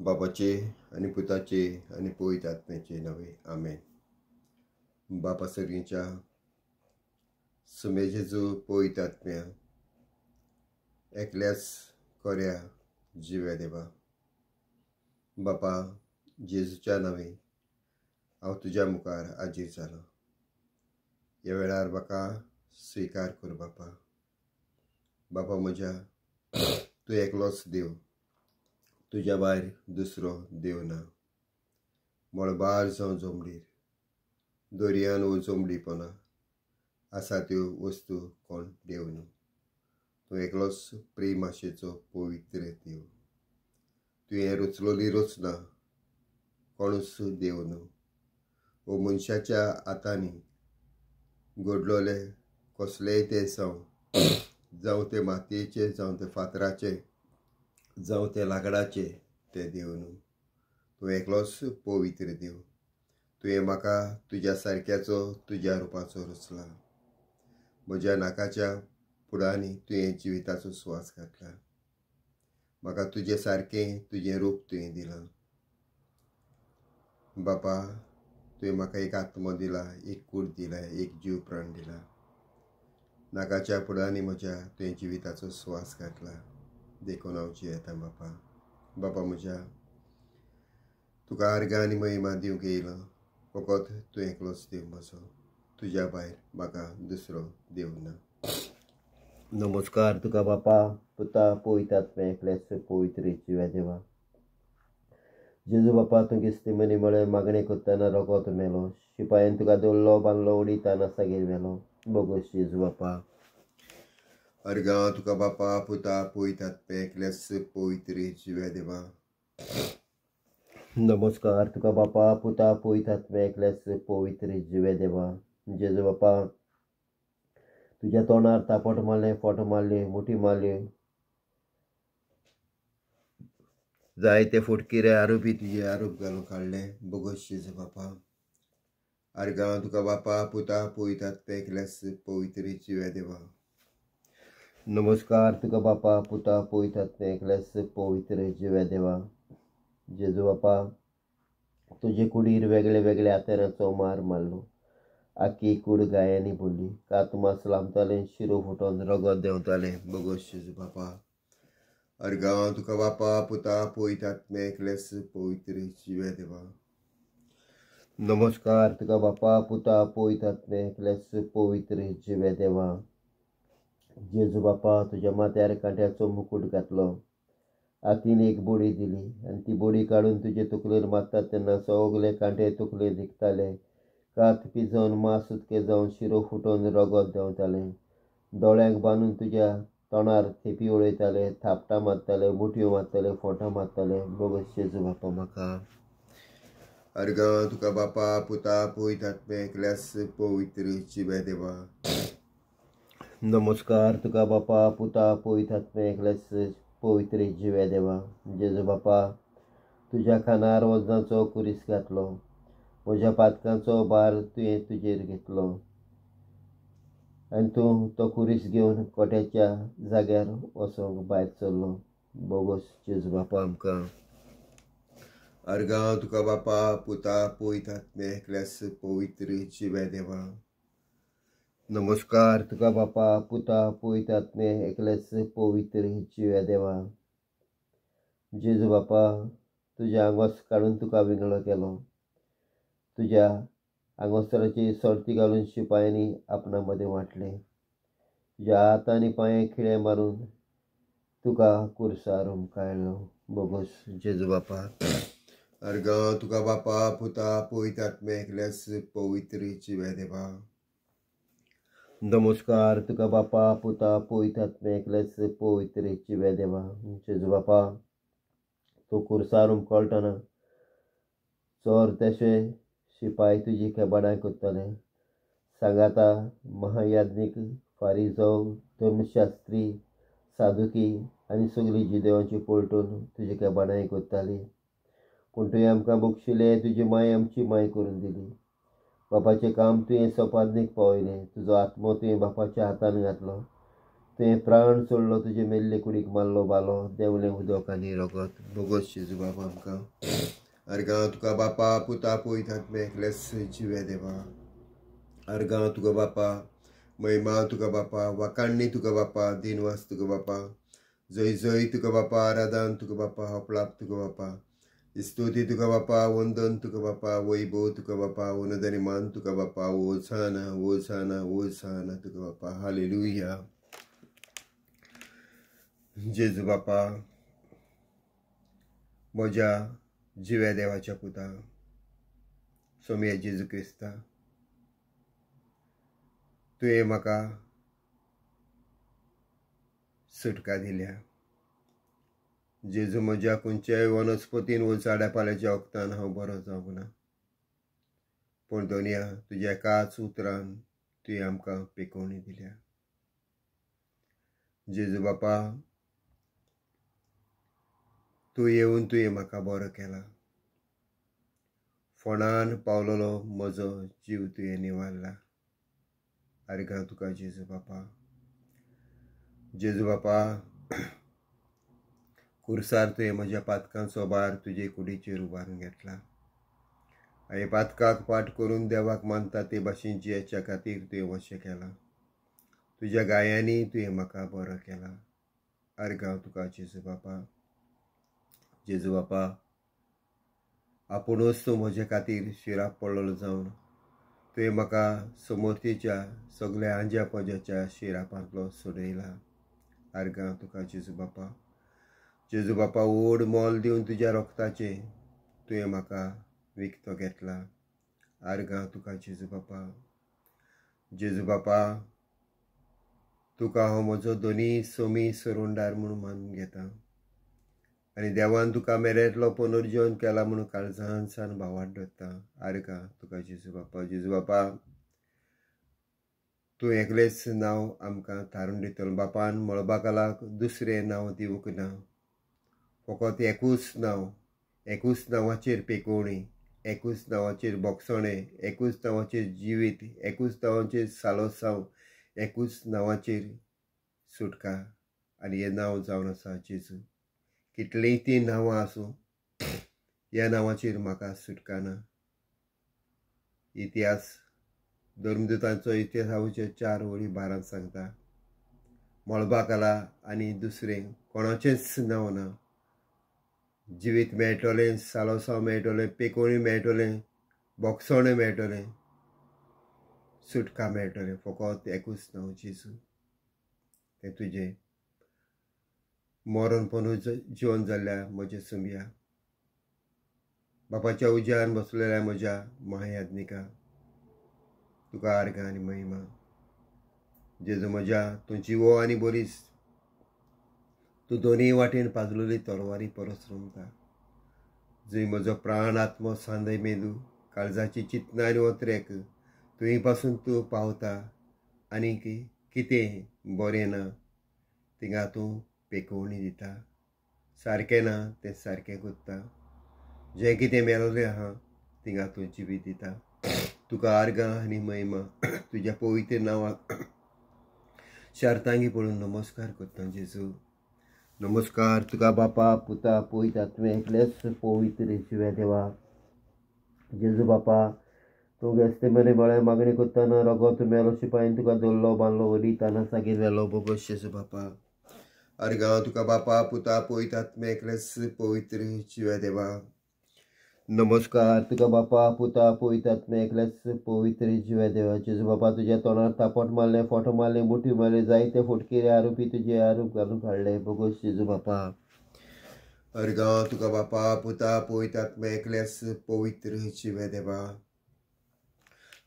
बापाचे आणि पुताचे आणि पवित्र आत्म्याचे नवे आमेन. बापा सगळींच्या सुमे जेजू पवित्र आत्म्या एकल्याच कोऱ्या जिव्या देवा. बापा जेजूच्या नावे हांव तुज्या मुखार हाजीर जालो. ह्या वेळार म्हाका स्विकार कर बापा. बापा म्हज्या तूं एकलोच देव, तुज्या भायर दुसरो देव ना. मळबार जावं जमडीर, दर्यान वो जमडीपणां आसा त्यो वस्तू कोण देव न्हू. तूं एकलोच प्रेम आशेचो पवित्र देव. तुवें रचलोली रचना कोणूच देव न्हू. वो मनशाच्या हातांनी घडलोले कसलेय ते जावं ते मातयेचे, जावं ते फातराचे, जावं ते लाकडाचे, ते देव न्हू. तूं एकलोच पवित्र देव. तुवें म्हाका तुज्या सारक्याचो तुज्या रुपाचो रचला. म्हज्या नाकाच्या फुडांनी तुवें जिविताचो स्वास घातला. म्हाका तुजें सारकें तुजें रूप तुवें दिलां. बापा तुवें म्हाका एक आत्मो दिला, एक कूड दिला, एक जीव प्राण दिला. नाकाच्या फुडांनी म्हज्या तुवें जिविताचो स्वास घातला. देखून हांव जियेता बापा. बापा म्हज्या तुका आर्गां आनी महिमा दिवंक येयलो. फकत तूं एकलोच देव म्हजो. तुज्या भायर म्हाका दुसरो देव ना. नमस्कार तुका बापा, पुता, पवित्र आत्म्या एकल्याच पवित्र जिव्या देवा. जेजू बापा तूं गिस्तीमनी म्हळें मागणी करतना रगत मेलो. शिपायान तुका दवरलो, बांदलो, उडयतना सागेर व्हेलो. बोगस जेजू बापा. अर्गां तुका बापा, पुता, पवित्र आत्म्या एकल्याच पवित्र जिव्या देवा. नमस्कार तुका बापा, पुता, पवित्र आत्म्या एकल्याच पवित्र जिव्या देवा. जेजू बापा तुज्या तोंडार तापट मारलें, फोट मारली, मुठी मारली, जायते फुटकिरे आरोपी तुजे आरोप घालून काडले. बोगस जेजू बापा. अर्गां तुका बापा, पुता, पवित्र आत्म्या एकल्याच पवित्र जिव्या देवा. नमस्कार तुका बापा, पुता, पवित्र आत्म्या एकल्याच पवित्र जिव्या देवा. जेजू बापा तुजे कुडीर वेगळे वेगळे आतराचो मार मारलो. आखी कूड गायांनी भरली. कात मास लांबतालें, शिरो फुटोन रगत देंवतालें. बोगस जेजू बापा. अर्गां तुका बापा, पुता, पवित्र आत्म्या एकल्याच पवित्र जिव्या देवा. नमस्कार तुका बापा, पुता, पवित्र आत्म्या एकल्याच पवित्र जिव्या देवा. जेजू बापा तुज्या माथ्यार कांट्याचो मुकुट घातलो. हातीन एक बोडी दिली आनी ती बोडी काडून तुजे तकलेर मारतात तेन्ना सगळे कांटे तकलेर निघताले. कात पिजोवन मांस उदकें जावन शिरो फुटोन रगत देंवतालें. दोळ्यांक बांदून तुज्या तोंडार थेपी उडयताले, थापटां मारताले, मुठयो मारताले, फोंटां मारताले. बोगस जेजू बापा म्हाका. अर्गां तुका बापा, पुता, पवित्र आत्म्या एकल्याच पवित्र जिव्या देवा. नमस्कार तुका बापा, पुता, पवित्र आत्म्या एकल्याच पवित्र जिव्या देवा. जेजू बापा तुज्या खांदार वजनाचो कुरीस घातलो. म्हज्या पातकांचो भार तुवें तुजेर घेतलो आनी तूं तो कुरीस घेवन कोट्याच्या जाग्यार वचोंक भायर सरलो. बोगस जेजू बापा आमकां. अर्गां तुका बापा, पुता, पवित्र आत्म्या एकल्याच पवित्र जिव्या देवा. नमस्कार तुका बापा, पुता, पवित्र आत्म्या एकल्याच पवित्र जिव्या देवा. जेजू बापा तुज्या आंगोस काडून तुका विंगडो केलो. तुज्या आंगोसराची सर्ती घालून शिपायांनी आपणा मदें वांटले. तुज्या हात आनी पांये खिळे मारून तुका कुर्सार हुमकायलो. बोगस जेजू बापा. अर्गां तुका बापा, पुता, पवित्र आत्म्या एकल्याच पवित्र जिव्या देवा. नमस्कार तुका बापा, पुता, पवित्र आत्म्या एकल्याच पवित्र जिव्या देवा. जेजू बापा तूं कुर्सार हुमकळटना चोर तशे शिपाय तुजी केबाडां करतले. सांगाता महायाज्ञीक, फारिजो, धर्मशास्त्री, सादुकी आनी सगळीं जिदेवांची पलटून तुजी केबाडांय करताली. पूण तुवें आमकां बक्षिलें, तुजी माय आमची माय करून दिली. बापाचें काम तुवें सोपादनीक पावयलें. तुजो आत्मो तुवें बापाच्या हातान घातलो. तुवें प्राण सोडलो तुजे मेल्ले कुडीक मारलो बालो देवलें उदक आनी रगत बोगस जेजू बाबा आमकां अर्गांव तुका बापा पुता पवित्र आत्मे एकलेस जिवे देवा अर्गांव तुका बापा महिमा तुका बापा वाकाणणी तुका बापा दिनवास तुका बापा जय जय तुका बापा आराधन तुका बापा अपलाप तुका बापा स्तुती तुका बापा वंदन तुका बापा वैभव तुका बापा उन्नत मान तुका बापा ओसाना ओसाना ओसाना तुका बापा हालेलुया जेजू बापा म्हज्या जिव्या देवाच्या पुता सोम्या जेजू क्रिस्ता तुवें म्हाका सुटका दिल्या जेजू म्हज्या खंयच्याय वनस्पतीन व झाडां पाल्याच्या वखदान हांव बरो जावंक ना पूण दोनया तुज्या एकाच उतरान तुवें आमकां पिकोवणी दिल्या जेजू बापा तूं येवन तुवें म्हाका बरो केला फोंडान पावलोलो म्हजो जीव तुवें निवारला अर्गांव तुका जेजू बापा खुर्सार तुवें म्हज्या पातकांचो भार तुजे कुडीचेर उबारून घेतला हांवें पातकाक पाठ करून देवाक मानता ते भाशेनची हेच्या खातीर तुवें वशें केला तुज्या गायांनी तुवें म्हाका बरो केला अर्गांव तुका जेजू बापा आपुणूच तूं म्हजे खातीर शिराक पडलेलो जावन तुवें म्हाका समोर्थीच्या सगळ्या आंज्या पंज्याच्या शिरापांतलो सोडयला अर्गांव तुका जेजू बापा ओड मोल दिवन तुज्या रोगताचे तुवें म्हाका विकतो घेतला अर्गांव तुका जेजू बापा तुका हांव म्हजो दोनी सोमी सरोंडार म्हणून मानून घेता आनी देवान तुका मेरेंतलो पुनर्जीवन केला म्हणून काळजान सान भावाट धरता अर्गांव तुका जेजू बापा तूं एकलेच नांव आमकां थारून दितलो बापान मळबाकालाक दुसरें नांव दिवंक ना फकत एकूच नांवाचेर पेकोवणी एकूच नांवाचेर बोगसणें एकूच नांवाचेर जिवीत एकूच नांवाचेर सालोसांव एकूच नांवाचेर सुटका आनी हें नांव जावन आसा जेजू कितलींय ती नांवां आसूं ह्या नांवाचेर म्हाका सुटका ना इतिहास धर्मदुतांचो इतिहासाचे 4 वळी 12 सांगता मळबाकाला आनी दुसरें कोणाचेंच नांव ना जिवीत मेळटलें सालोसांव मेळटलें पेकोवणी मेळटलें बोगसणें मेळटलें सुटका मेळटलें फकत एकूच नांव जेजू तें तुजें मरण पुनर्जीवन जाल्ल्या म्हज्या सुमया बापाच्या उज्यान बसलेल्या म्हज्या महायाज्ञिका तुका अर्गां आनी महिमा जेजू म्हज्या तूं जिवो आनी बरीच तूं दोनी वाटेन पाजलेली तलवारी परस रमता जंय म्हजो प्राण आत्मो सांदय मेंदू काळजाची चिंतना आनी ओत्रेक तुवें पासून तूं पावता आनी कितें बरें ना थिंगा तूं पेकोवणी दिता सारकें ना तें सारकें कोत्ता जें कितें मेलोलें आहा थिंगा तूं जिवीत दिता तुका अर्गां आनी महिमा तुज्या पवित्र नांवाक शार्तांगी पळोवन नमस्कार करता जेजू नमस्कार तुका बापा पुता पवित्र आत्मे एकलेच पवित्र जिव्या देवा जेजू बापा तूं गेस्ते मेरे बळें मागणी करतना रगत मेलो शिपायन तुका दवरलो बांदलो वडिताना सागीर वेलो बोगस जेजू बापा अर्गांव तुका बापा पुता पवित्र आत्मे एकलेच पवित्र जिव्या देवा नमस्कार तुका बापा पुता पवित्र आत्मे एकलेच पवित्र जिव्या देवा जेजू बापा तुज्या तोंडार तापट मारलें फोटो मारलें मुठी मारलें जायते फुटकेरे आरोपी तुजे आरोप घालून काडले बोगस जेजू बापा अर्गांव तुका बापा पुता पवित्र आत्मे एकलेच पवित्र जिव्या देवा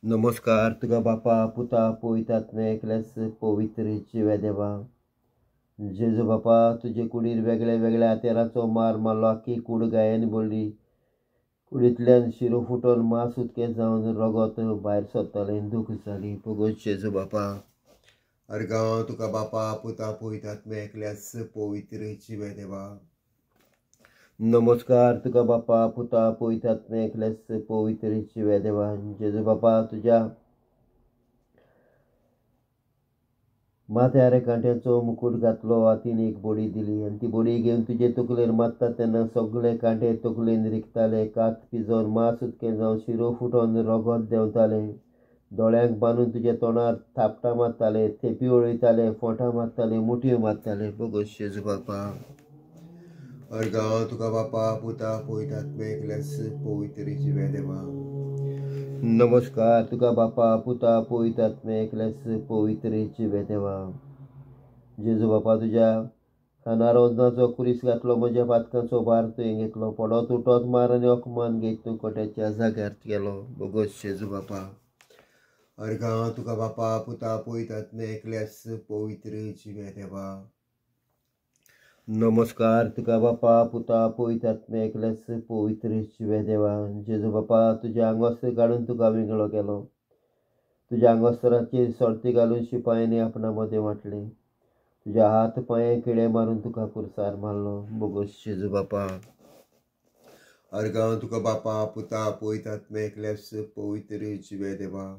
नमस्कार तुका बापा पुता पवित्र आत्मे एकलेच पवित्र जिव्या देवा जेजू बापा तुजे कुडीर वेगळे वेगळे हातेराचो मार मारलो आख्खी कूड गायांनी बोलली कुडींतल्यान शिरो फुटोन मांस उदकें जावन रगत भायर सरतलें दूख जाली बोगस जेजू बापा अर्गांव तुका बापा पुता पवित्र आत्मे एकल्याच पवित्र जिव्या देवा नमस्कार तुका बापा पुता पवित्र आत्मे एकल्याच पवित्र जिव्या देवा जेजू बापा तुज्या माथ्यार कांट्याचो मुकुट घातलो, हातीन एक बोडी दिली आनी ती बोडी घेवन तुजे तकलेर मारता तेन्ना सगळे कांटे तकलेन रिगताले, कात पिजोन मांस उदकें जावन शिरो फुटोन रगत देंवताले, दोळ्यांक बांदून तुज्या तोंडार थापटां मारताले, थेपी उडयताले, फोंटां मारताले, मुटयो मारताले. बोगोस जेजू बापा, अर्गांव तुका बापा पुता पवित्र आत्म्याक लेस पवित्र जिवे देवा. नमस्कार तुका बापा पुता पवित्र आत्म्याक लेस पवित्र जिवे देवा. जेजू बापा, तुज्या खानार वजनाचो कुरीस घातलो, म्हज्या पातकांचो भार तुवें घेतलो, पडत उठत मार आनी ओकमान घेत तूं कोट्याच्या जाग्यार गेलो. बोगोस जेजू बापा. अर्गांव तुका बापा पुता पवित्र आत्म्याक लेस पवित्र जिवे देवा. नमस्कार तुका बापा पुता पवित्र आत्म्याक लेस पवित्र जिवे देवा. जेजू बापा, तुज्या आंगोस्त्र काडून तुका वेगळो केलो, तुज्या आंगोस्त्राचेर सर्ती घालून शिपायांनी आपणा मदें वांटले, तुज्या हात पांये किडे मारून तुका कुरसार मारलो. बोगोस जेजू बापा. अर्गांव तुका बापा पुता पवित्र आत्म्याक लेस पवित्र जिवे देवा.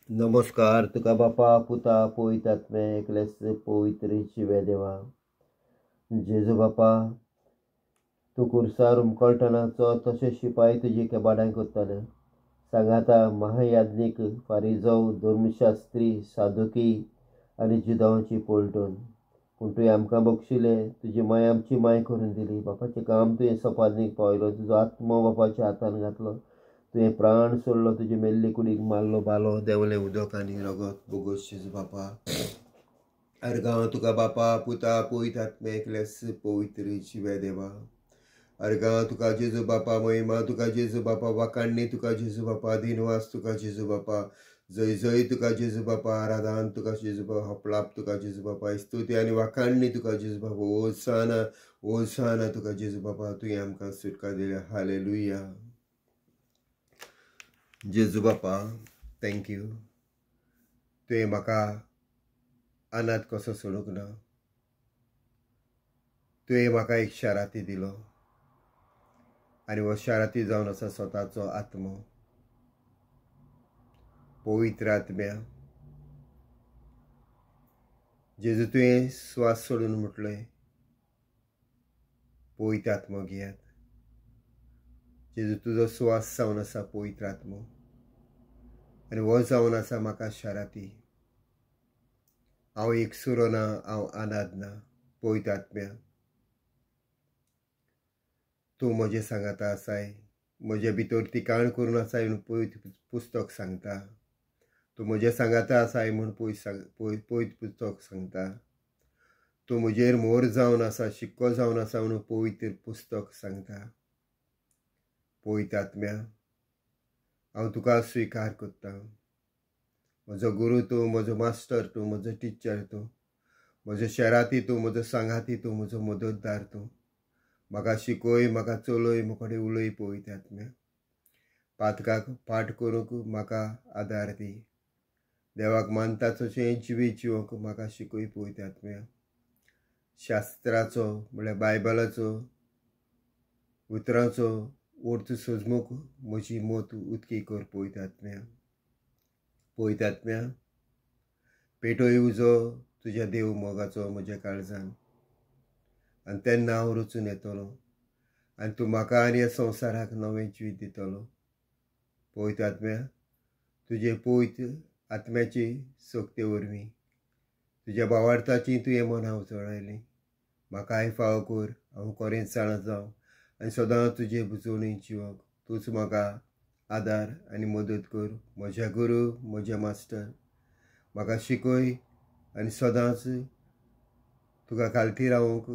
नमस्कार तुका बापा पुता पवित्र आत्म्याक लेस पवित्र जिवे देवा. जेजू बापा, तूं कुरसार उमकळटनाचो तशें शिपाई तुजी केबाडां करताले. सांगाता महायाज्ञीक, फारिजव, धर्मशास्त्री, सादुकी आनी जुदांवाची पलटून. पूण तुवें आमकां बक्षिले, तुजी माय आमची माय करून दिली. बापाचें काम तुवें सपादनीक पावयलो, तुजो आत्मो बापाच्या हातान घातलो, तुवें प्राण सोडलो, तुजी मेल्ली कुडीक मारलो बालो, देंवलें उदक आनी रगत. बोगोस जेजू बापा. अर्गांव तुका बापा पुता पवित्र आत्म्याक लेस पवित्र जिवे देवा. अर्गांव तुका जेजू बापा महिमा, तुका जेजू बापा वाकाणणी, तुका जेजू बापा दिनवास, तुका जेजू बापा जय जय, तुका जेजू बापा आराधन, तुका जेजू बापा हपलाप, तुका जेजू बापा स्तुती आनी वाकाणणी, तुका जेजू बापा ओसाना ओसाना, तुका जेजू बापा तुवें आमकां सुटका दिल्या. हालेलुया. जेजू बापा, थँक्यू. तुवें म्हाका अनाथ कसो सोडूंक ना. तुवें म्हाका एक शाराती दिलो आनी हो शाराती जावन आसा स्वताचो आत्मो. पवित्र आत्म्या, जेजू तुवें स्वास सोडून म्हटलें पवित्र आत्मो घेयात. जेजू तुजो स्वास जावन आसा पवित्र आत्मो आनी हो जावन आसा म्हाका शाराती. हांव एक सुरो ना, हांव अनाथ ना. पवित्र आत्म्या, तूं म्हजे सांगाता आसाय, म्हजे भितर तिकाण करून आसाय म्हूण पवित्र पुस्तक सांगता. तूं म्हजे सांगाता आसाय म्हूण पवित्र पुस्तक सांगता. तूं म्हजेर मोर जावन आसा, शिक्को जावन आसा म्हणून पवित्र पुस्तक सांगता. पवित्र आत्म्या, हांव तुका स्विकार करता. म्हजो गुरू तूं, म्हजो मास्टर तूं, म्हजो टिचर तूं, म्हजो शेराती तूं, म्हजो सांगाती तूं, म्हजो मदतदार तूं. म्हाका शिकोय, म्हाका चलय, म्हकडे उलय. पवित्र आत्म्या, पातकाक पाठ करूंक म्हाका आदार दी. देवाक मानता तशें जिवीत जिवंक म्हाका शिकोय. पवित्र आत्म्या, शास्त्राचो म्हळ्यार बायबलाचो उतरांचो अर्थ सजमूक म्हजी मोत उदकी कर. पवित्र आत्म्या. पवित्र आत्म्या, पेटोय उजो तुज्या देव मोगाचो म्हज्या काळजान, आनी तेन्ना हांव रचून येतलो आनी तूं म्हाका आनी ह्या संवसाराक नवें जिवीत दितलो. पवित्र आत्म्या, तुजे पवित्र आत्म्याची सक्ते वरवीं तुज्या भावार्थाची तुवें मनां उजळयलीं. म्हाका फाव कर, हांव खरेंच जाणा जावं आनी सदांच तुजे बुजवणेंत जिवंक. तूंच म्हाका आदार आनी मदत कर. म्हज्या गुरू, म्हज्या मास्टर, म्हाका शिकय आनी सदांच तुका खालती रावूंक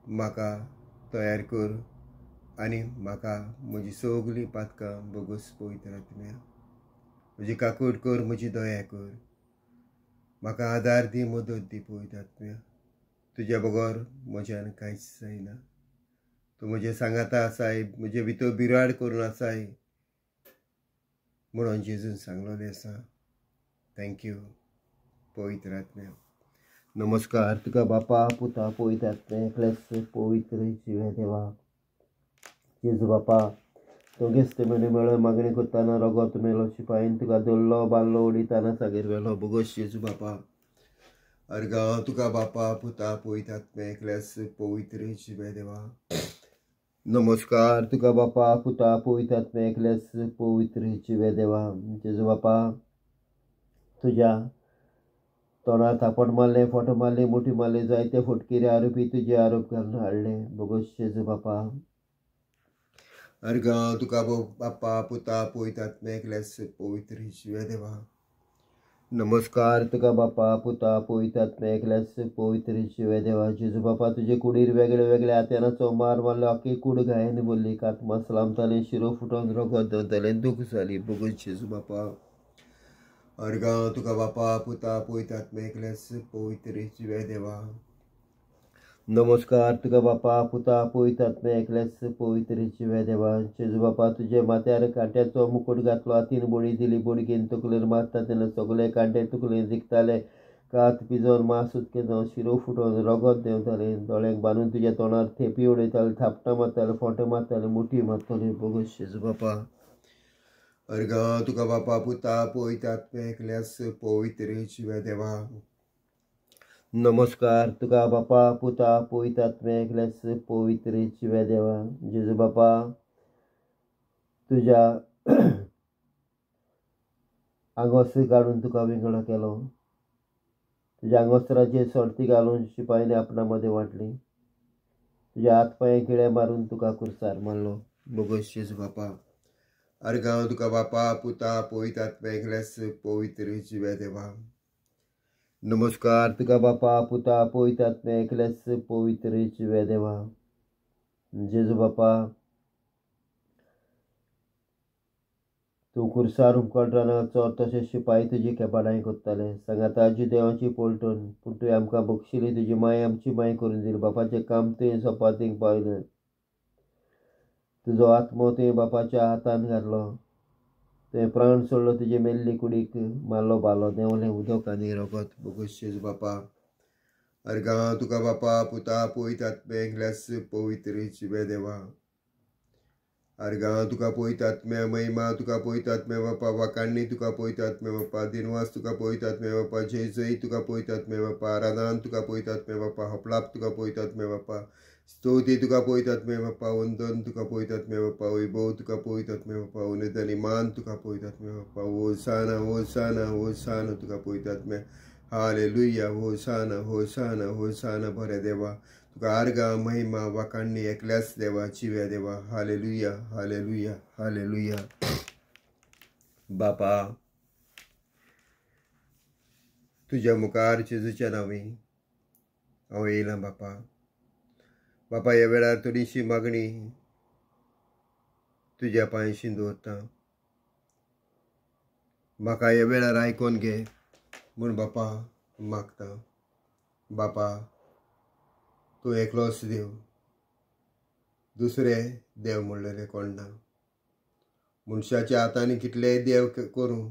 म्हाका तयार कर आनी म्हाका म्हजी सगलीं पातकां बोगूस. पवित्र आत्म्या, म्हजी काकूट कर, म्हजी दया कर, म्हाका आदार दी, मदत दी. पवित्र आत्म्या, तुज्या बगर म्हज्यान कांयच जायना. तूं म्हजे सांगाता आसाय, म्हजे भितर बिराड करून आसाय म्हणून जेजून सांगलोलें आसा. थँक्यू. पवित्र आत्म्या. नमस्कार तुका बापा पुता पवित्र आत्म्याक लेस पवित्र जिवे देवा. जेजू बापा, दोगेच तेमेने मेळून मागणी करतना रगत मेलो, शिपायेन तुका धरलो, बांदलो, उडयतना सागेर व्हेलो. बोगोस जेजू बापा. अर्गां तुका बापा पुता पवित्र आत्म्या एकल्यास पवित्र जिवे देवा नमस्कार तुका बापा पुता पवित्र आत्म्या एकल्यास पवित्र जिवे देवा जेजू बापा तुझ्या तोंडार थापट मारले फोटो मारले मोठी मारले जायते फटकेरे आरोपी तुझे आरोप घालून हाडले बोगस जेजू बापा अर्गां तुका बापा पुता पवित्र आत्म्या एकल्यास पवित्र जिवे देवा नमस्कार तुका बापा पुता पवित्र आत्म्या एकल्यास पवित्र जिवे देवा जेजू बापा तुझे कुडीर वेगळे वेगळे हात्यानाचो मार मारलो आखी कूड घायन बोलली कातमा सलामताले शिरो फुटोन रगत दवरताले दूख जाली बोगस जेजू बापा अर्गां तुका बापा पुता पवित्र आत्म्या एकल्यास पवित्र जिवे देवा नमस्कार तुका बापा पुता पवित्र आत्म्या एकल्यास पवित्र जिवे देवा जेजू बापा तुझे माथ्यार कांट्याचो मुकुट घातलो हातीन बोडी दिली बोडगेन तकलेर मारता तेन्ना सगळे कांटे तकलेन जिखताले कात पिजोन मांस उदकें जावन शिरो फुटोन रगत देंवताले दोळ्यांक बांदून तुज्या तोंडार थेपी उडयताले थापटां मारताले फोटे मारताले मुठी मारताले बोगस जेजू बापा अर्गां तुका बापा पुता पवित्र आत्म्या एकल्यास पवित्र जिवे देवा नमस्कार तुका बापा पुता पवित्र आत्म्या एकल्यास पवित्र जिवे देवा जेजू बापा तुझ्या आंगोस्त्र काडून तुका विंगडो केलो तुझ्या आंगोस्त्राचेर सर्ती घालून शिपायानी आपणा मदें वांटली तुझ्या हात पांय किळे मारून तुका कुर्सार मारलो बोगस जेजू बापा अर्गां तुका बापा पुता पवित्र आत्म्या एकल्यास पवित्र जिवे देवा नमस्कार तुका बापा पुता पवित्र आत्म्या एकल्यास पवित्र जिवे देवा जेजू बापा तूं कुर्सार उपकटराना चोर तशें शिपाई तुजी केपाडाय कोत्ताले सांगाता देवाची पोल्टून पूण तुवें आमकां बक्षिली तुजी माय आमची माय करून दिली बापाचें काम तुवें सोपातीक पावयलें तुजो आत्मो तुवें बापाच्या हातान घातलो तुवें प्राण सोडलो तुजे मेल्ली कुडीक मारलो बालो देंवलें उदक आनी रगत बोगस जेजू बापा अर्गां तुका बापा पुता पवित्र आत्म्या एकल्यास पवित्र जिवे देवा अर्गां तुका पवित्र आत्म्या महिमा तुका पवित्र आत्म्या बापा वाकाणणी तुका पवित्र आत्म्या बापा दिनवास तुका पवित्र आत्म्या बापा जय तुका पवित्र आत्म्या बापा आराधन तुका पवित्र आत्म्या बापा हपलाप तुका पवित्र आत्म्या बापा स्तुती तुका पवित्र आत्म्या बापा वंदन तुका पवित्र आत्म्या बापा वैभव तुका पवित्र आत्म्या बापा उन्नत मान तुका पवित्र आत्म्या बापा होसाना होसाना होसाना तुका पवित्र आत्म्या हालेलुया होसाना होसाना होसाना बरे देवा तुका आर्गां महिमा वाकाणणी एकल्याच देवा जिवे देवा हालेलुया हालेलुया हालेलुया बापा तुज्या मुखार जेजूच्या नांवी हांव येयलां बापा बापा ह्या वेळार थोडीशी मागणी तुज्या पांयशी दवरता म्हाका ह्या वेळार आयकोन घे म्हूण बापा मागता बापा तूं एकलोच देव दुसरे देव म्हणलेले कोण ना मनशाच्या हातांनी कितलेय देव करूं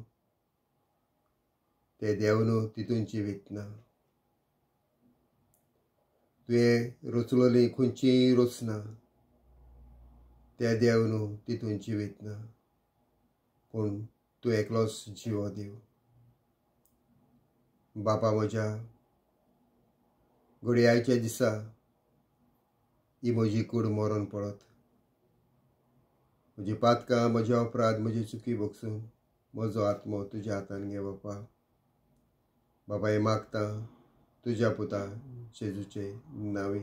ते देव न्हू तितून जिवीत ना तुवें रचलोली खंयचीय रचना ते देव न्हू तितून जिवीत ना पूण तूं एकलोच जिवो देव बापा म्हज्या घडयाळच्या दिसा ही म्हजी कूड मरण पडत म्हजी पातकां म्हजे अपराध म्हजी चुकी बगसून म्हजो आत्मो तुज्या हातान घे बापा बापा हें मागता तुज्या पुता जेजूचे नांवी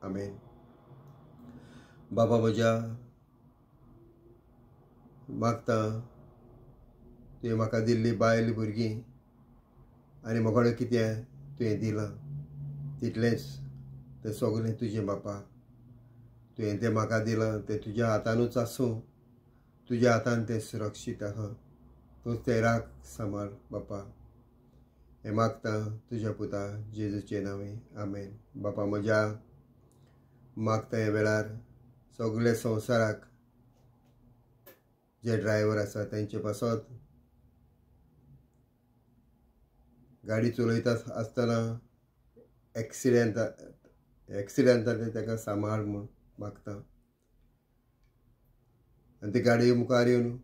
आमेन बाबा म्हज्या मागता तुवें म्हाका दिल्ली बायल भुरगीं आनी म्हाका कितें तुवें दिलां तितलेंच तें सगलें तुजें बापा तुवें तें म्हाका दिलां तें तुज्या हातानूच आसूं तुज्या हातान तें सुरक्षीत आहा तूंच तें राख सांबाळ बापा हें मागता तुज्या पुता जेजूचे नांवे आमेन बापा म्हज्या मागता हे वेळार सगळे संवसाराक जे ड्रायव्हर आसा तेंचे पासत गाडी चलयता आसतना एक्सिडेंटांतले ताका सांबाळ म्हूण मागता आनी ते गाडये मुखार येवन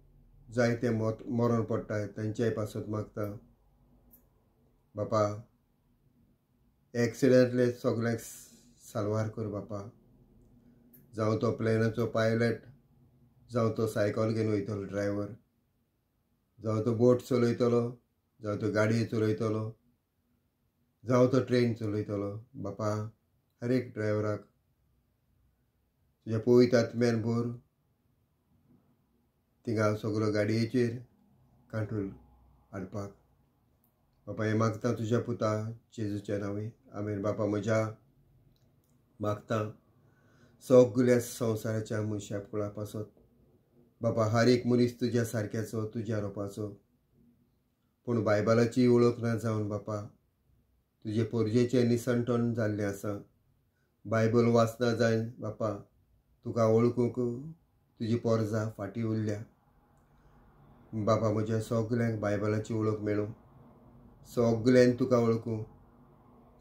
जायते मरण पडटात तेंच्याय पासत मागता बापा एक्सिडेंटले सगळ्यांक साल्वार कर बापा. जावं तो प्लेनाचो पायलट, जावं तो सायकल घेवन वयतलो ड्रायव्हर, जावं तो बोट चलयतलो, जावं तो गाडी चलयतलो, जावं तो ट्रेन चलयतलो. बापा हर एक ड्रायव्हराक तुज्या पवित्र आत्म्यान भर. थिंगा सगळो गाडयेचेर कांठूल हाडपाक. बापा हें मागता तुज्या पुता जेजूच्या नांवान. आमेन. बापा म्हज्या मागता सगळ्या संवसाराच्या मनशां कुळा पासत बापा हर एक मनीस तुज्या सारक्याचो, तुज्या रोपाचो. पूण बायबलाची वळख ना जावन बापा तुजे पोरजेचें निसंटण जाल्लें आसा. बायबल वाचना जायन बापा तुका वळखूंक तुजी पोरजां फाटीं उरल्या. बापा म्हज्या सगल्यांक बायबलाची वळख मेळूं, सगल्यांनी तुका वळखूं,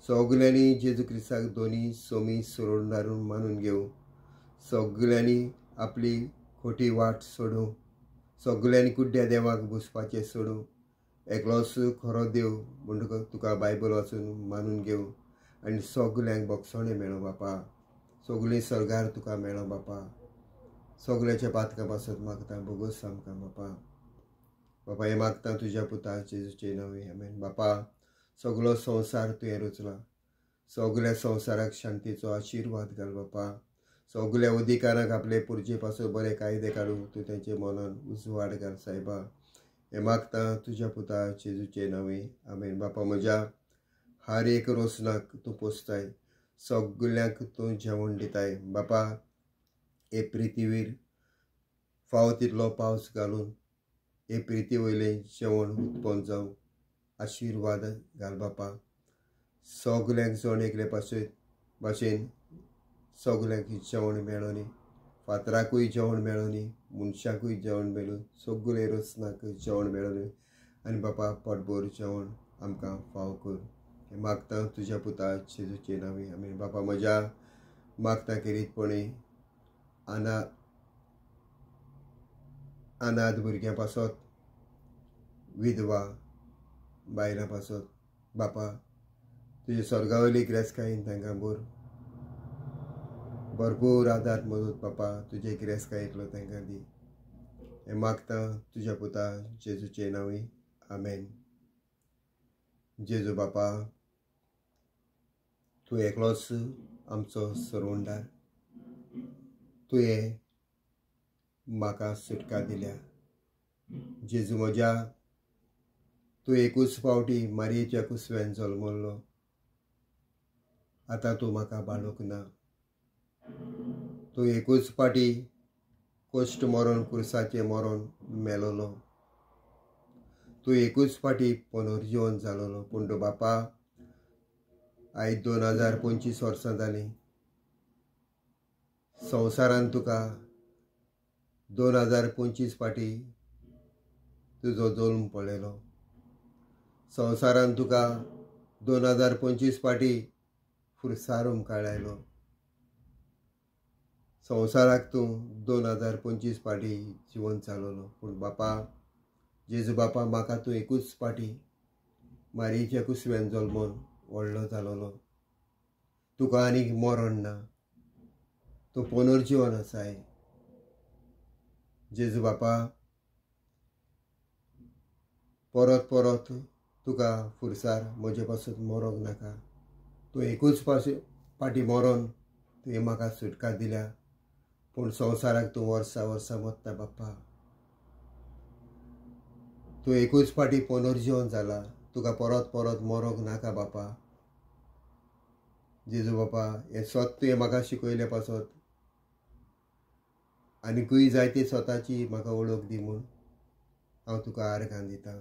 सगल्यांनी जेजू क्रिस्ताक दोनी सोमी सोडून मानून घेवं, सगल्यांनी आपली खोटी वाट सोडूं, सगल्यांनी कुड्ड्या देवाक बसपाचें सोडूं, एकलोच खरो देव म्हणटकच तुका बायबल वाचून मानून घेवं आनी सगल्यांक बक्षणें मेळो बापा. सगळीं सरगार तुका मेळो बापा. सगळ्याच्या पातका पासत मागता बोगस आमकां बापा. बापा हें मागता तुज्या पुता जेजूचे नांवे. आमेन. बापा सगळो संवसार तुवें रचला. सगळ्या संवसाराक शांतीचो आशिर्वाद घाल बापा. सगळ्या अधिकारांक आपले पुरजे पासून बरे कायदे काडून तूं तेंचे मनान उजवाड घाल सायबा. हें मागता तुज्या पुता जेजूचे नांवे. आमेन. बापा म्हज्या हर एक रोसनाक तूं पोसताय, सगल्यांक तूं जेवण दिताय बापा. हे पृथ्वीर फावो तितलो पावस घालून हे पृथ्वी वयलें जेवण उत्पन्न जावं आशिर्वाद घाल बापा. सगल्यांक जण एकले भाशेन सगल्यांक जेवण मेळो न्ही, फातराकूय जेवण मेळो न्ही, मनशाकूय जेवण मेळूं, सगळे रोसनाक जेवण मेळो न्ही आनी बापा पोटभर जेवण आमकां फावो कर. हें मागता तुज्या पुता जेजूचे नांवे. आमी बापा म्हज्या मागता किरीतपणी अनाथ भुरग्यां पासत, विधवा बायलां पासत बापा तुजे स्वर्गावयली गिरेस्तकायेन तांकां भरपूर आदार मदत बापा तुजे गिरेस्तकायेंतलो तांकां दी. हें मागता तुज्या पुता जेजूचे नांवे. आमेन. जेजू बापा तूं एकलोच आमचो सरवंडार. तुवें म्हाका सुटका दिल्या. जेजू म्हज्या तूं एकूच फावटी मारयेच्या कुसव्यान जल्मलो. आतां तूं म्हाका बाळूंक ना. तूं एकूच फाटी कोश्ट मरण क्रुसाचें मरण मेलोलो. तूं एकूच फाटी पुनर्जीवन जालोलो. पूण तूं बापा आयज 2025 वर्सां जालीं. संवसारान तुका 2025 फाटी तुजो जल्म पळयलो. संवसारान तुका 2025 फाटी फुरसारूंक काळयलो. संवसाराक तूं 2025 फाटी जिवन चालवलो. पूण बापा जेजू बापा म्हाका तूं एकूच फाटी मारयेच्या कुसव्यान जल्मोन व्हडलो जालोलो. तुका आनीक मरण ना. तूं पुनर्जीवन आसाय. जेजू बापा परत परत तुका फुरसार म्हजे पासून मरोंक नाका. तूं एकूच फाटी मरोन तुवें म्हाका सुटका दिल्या. पूण संवसाराक तूं वर्सां वर्सां मरता बापा. तूं एकूच फाटी पुनर्जीवन जाला. तुका परत परत मरोंक नाका बापा. जेजू बापा हें सत तुवें म्हाका शिकयलें पासत आनीकूय जायती स्वताची म्हाका वळख दी म्हूण हांव तुका आर्गां दितां.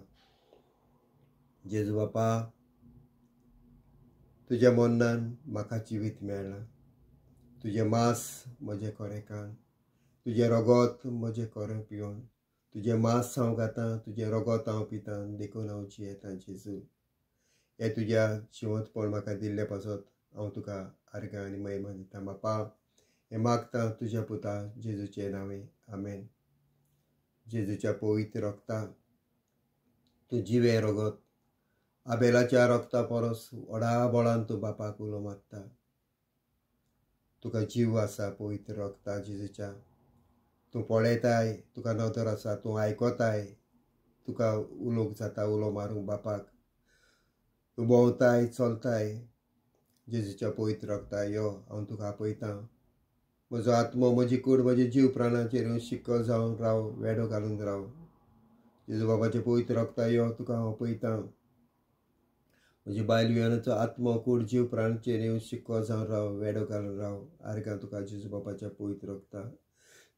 जेजू बापा तुज्या मन्नान म्हाका जिवीत मेळ्ळां. तुजें मांस म्हजें कोरेकान, तुजें रगत म्हजें कोरें पिवण. तुजें मांस हांव घातां, तुजें रगत हांव पितां, देखून हांव जियेतां. जेजू हें तुज्या जिवंतपण म्हाका दिल्ल्या पासत हांव तुका आर्गां आनी महिमा दितां बापा. हें मागता तुज्या पुता जेजूचे नांवे. आमेन. जेजूच्या पवित्र रगतां तूं जिवें रगत आबेलाच्या रक्ता परस व्हडा बळान तूं बापाक उलो मारता. तुका जीव आसा पवित्र रक्ता जेजूच्या. तूं पळयताय, तुका नदर आसा, तूं आयकोताय, तुका उलोवंक जाता उलो मारूंक बापाक. तूं भोंवताय चलताय. जेजूच्या पवित्र रक्ता यो हांव तुका आपयतां. म्हजो आत्मो, म्हजी कूड, म्हजे जीव प्राणाचेर येवन शिक्को जावन राव, वेडो घालून राव. जेजू बाबाचें पवित्र रक्ता यो तुका हांव आपयतां. म्हजी बायल वियानाचो आत्मो, कूड, जीव प्राणाचेर येवन शिक्को जावन राव, वेडो घालून राव. आर्गां तुका जेजू बाबाच्या पवित्र रक्ता.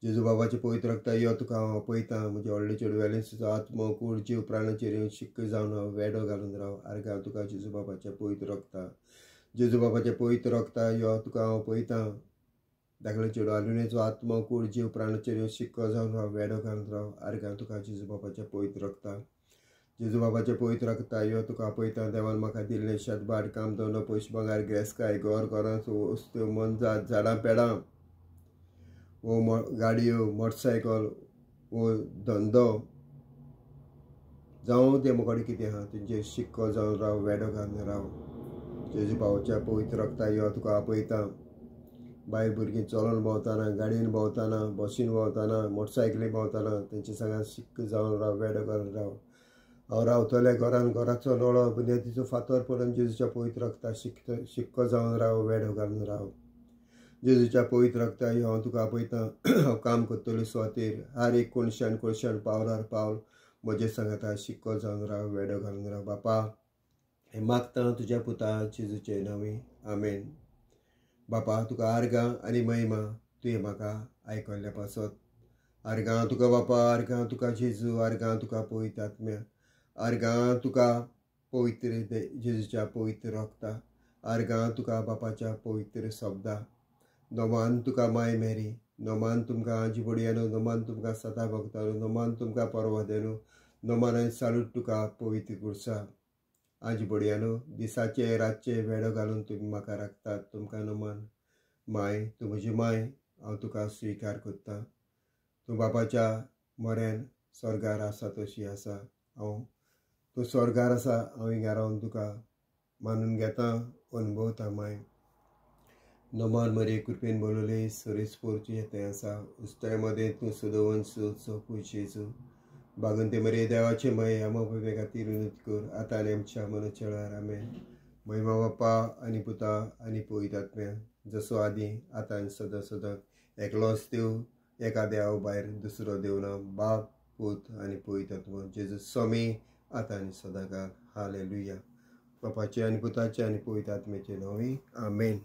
जेजू बाबाचें पवित्र रक्ता यो तुका हांव आपयतां. म्हजे व्हडले चेडू वेलेंचो आत्मो, कूड, जीव प्राणाचेर येवन शिक्को जावन राव, वेडो घालून राव. आर्गां तुका जेजू बाबाच्या पवित्र रक्ता. जेजू बाबाचें पवित्र रक्ता यो तुका हांव आपयतां. धाकलो चेडू आलुनेचो आत्मो, कूड, जीव प्राणाचेर येवन शिक्को जावन राव, वेडो घालून राव. आर्गां तुका जेजू बाबाच्या पवित्र रक्ता. जेजू बाबाचें पवित्र रक्ता यो तुका आपयतां. देवान म्हाका दिल्लें शेतभाट, काम धंदो, पयशे भांगार, गिरेस्तकाय, घर, घरांचो वस्तू, मनजात, झाडां पेडां, वो गाडयो, मोटरसायकल, वो धंदो जावं ते मुखार कितें आहा तेंचेर शिक्को जावन राव, वेडो घालून राव. जेजू बाबाच्या पवित्र रक्ता यो तुका आपयतां. बायल भुरगीं चलोन भोंवताना, गाडयेन भोंवताना, बसीन भोंवताना, मोटरसायकलीन भोंवताना तेंचे सांगात शिक्को जावन राव, वेडो घालून राव. हांव रावतले घरान, घराचो नळो, बुन्यादीचो फातर पडून जेजूच्या पवित्र रक्ता शिक्को जावन राव, वेडो घालून राव. जेजूच्या पवित्र रक्ता यो हांव तुका आपयतां. हांव काम करतलो सुवातेर हर एक कोणशान पावलार पावल म्हजे सांगाता शिक्को जावन राव, वेडो घालून राव. बापा, हें मागतां तुज्या पुता जेजूचे नांवे. आमेन. बापा, तुका आर्गां आनी महिमा तुवें म्हाका आयकल्ल्या पासत. आर्गां तुका बापा, आर्गां तुका जेजू, आर्गां तुका पवित्र आत्म्या, आर्गां तुका पवित्र जेजूच्या पवित्र रक्ता, आर्गां तुका बापाच्या पवित्र शब्दा. नोमान तुका माय मेरी, नोमान तुमकां आजी बडयानो, नोमान तुमकां सदा भक्तानो, नोमान तुमकां परवादेनो, नोमान आनी सालूट तुका पवित्र कुर्सा. आजी बडयानो, दिसाचे रातचे वेडो घालून तुमी म्हाका राखतात. तुमकां नोमान. माय, तूं म्हजी माय, हांव तुका स्विकार करतां. तूं बापाच्या म्हऱ्यान स्वर्गार आसा तशी आसा. तूं स्वर्गार आसा, हांव हिंगा रावन तुका मानून घेतां, अनुभवतां माय. नोमान मरे कृपेन बोलले सरीसपूरचे येतें आसा. उस्त्या मदें तूं सुदवंश पुयशेचो बागून ते मरे देवाचे मये आमो पळय खातीर विनंती कर. आतां आनी आमच्या मनोच्या वेळार. आमेन. महिमा बापा आनी पुता आनी पवित्र आत्म्या, जसो आदी आतां आनी सदां एकलोच देव, एका देवा भायर दुसरो देव ना. बाप, पूत आनी पवित्र आत्मा, जेजू स्वामी आतां आनी सदांकाळ. हालेलुया. बापाचे आनी पुताचे आनी पवित्र आत्म्याचे नांवे. आमेन.